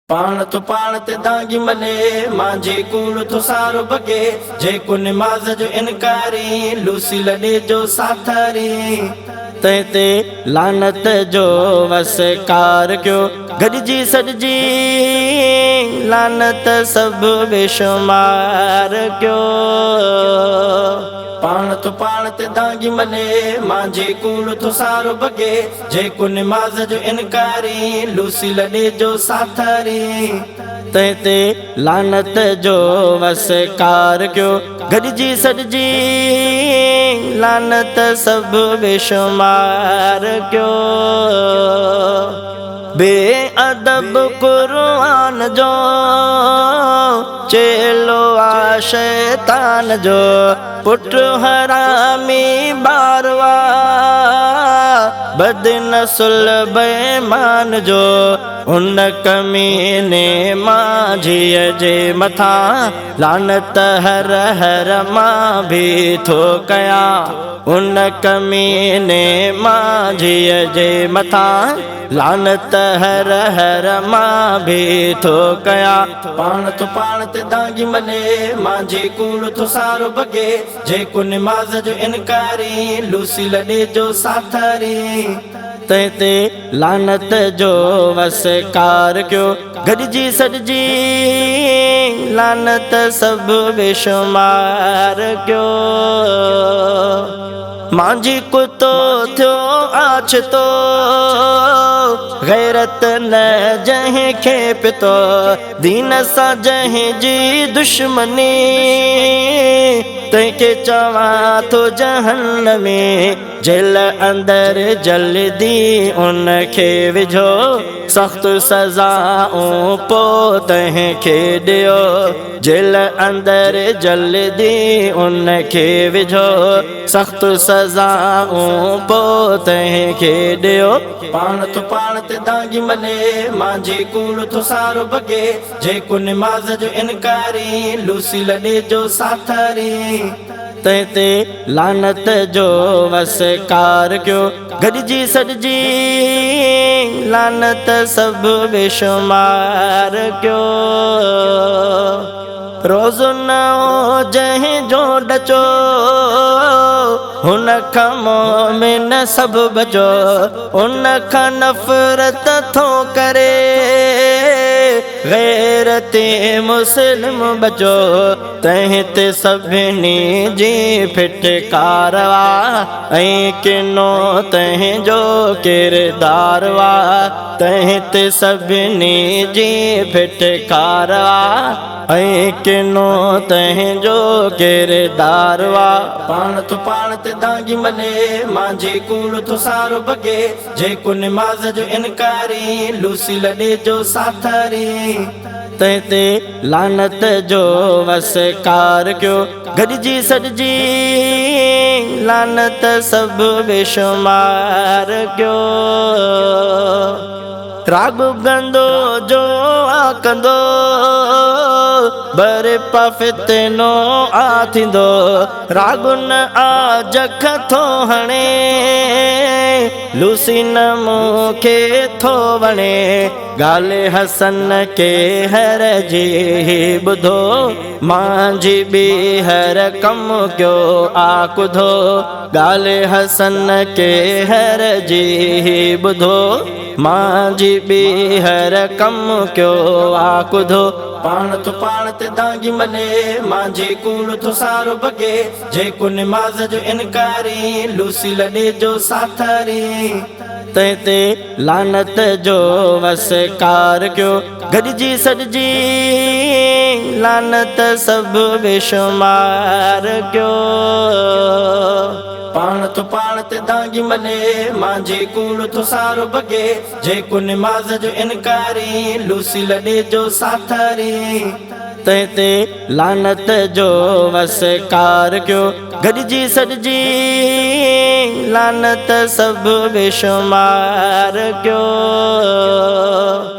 पाण तो पाण ते दांगी मने मांझे कूड़ तो सारो बगे जेको निमाज़ जो इनकारी लूसी लॾे जो साथरी ते लानत जो वसकार क्यों गॾिजी सॾिजी लानत सब बेशुमार क्यों पाण तो पाण ते दांगी मने मांझे कूड़ तो सारो बगे जेको निमाज़ जो इनकारी लूसी लॾे जो साथरी ते लानत जो वसकार क्यों गॾिजी सॾिजी लानत सब बेशुमार क्यों बेअदब कुरान जो चेलो आ शैतान जो पुट हरामी बारवा बदनसुल बेईमान जो उन कमीने माझीअ जे मथां लानत हर हर मां भी थो कयां उन कमीने माझीअ जे मथां लानत हर हर मां भी थो कयां पाण तो पाण ते दांगी मने मांझे कूड़ तो सारो बगे जेको निमाज़ जो इनकारी लूसी लॾे जो साथरी ते लानत जो वसकार क्यों गॾिजी सॾिजी लानत सब बेशुमार क्यों मांझी कुतो थियो आछतो गैरत न जहीं खे पितो दीन सां जहीं जी दुश्मनी तंहिंखे चवां थो जहन्नमी जेल अंदर जल्दी उनखे विझो सख्त सज़ाऊं पोइ तंहिंखे ॾियो जेल अंदर जल्दी उनखे विझो सख्त सज़ाऊं पोइ तंहिंखे ॾियो पाण तो पाण ते दांगी मने मांझे कूड़ तो सारो बगे जेको निमाज़ जो इनकारी लूसी लॾे जो साथरी ते लानत जो वसकार क्यों गॾिजी सॾिजी लानत सब बेशुमार क्यों रोज़ नओ जहीं जो डचो हुन खां मोमिन सब बचो उन खां नफ़रत थो करे गैरते मुस्लिम बचो तंहिं ते सभिनी जी फिटकार वा ऐं किनो तंहिं जो किरदार वा तंहिं ते सभिनी जी फिटकार वा ऐं किनो तंहिं जो किरदार वा पाण तो पाण ते दांगी मने मांझे कूड़ तो सारो बगे जेको निमाज़ जो इनकारी लूसी लॾे जो साथरी ते लानत जो वसकार क्यों गॾिजी सॾिजी लानत सब बेशुमार क्यों राग गंदो जो आकंदो बरे पफितनो आथिंदो रागुन आ जख थो हणे लूसी न मूंखे थो वणे गाले हसन के हर जी ॿुधो मांझी बि हर कम क्यो आकुधो गाले हसन के हर जी ॿुधो मांझी बि हर कम क्यो आकुधो पाण तो पाण ते दांगी मने मांझे कूड़ तो सारो बगे जेको निमाज़ जो इनकारी लूसी लॾे जो साथरी ते लानत जो वसकार क्यों गॾिजी सॾिजी लानत सब बेशुमार क्यों पाण तो पाण ते दांगी मने मांझे कूड़ तो सारो बगे जेको निमाज़ जो इनकारी लूसी लॾे जो साथरी ते लानत जो वसकार क्यों गॾिजी सॾिजी लानत सब बेशुमार क्यों।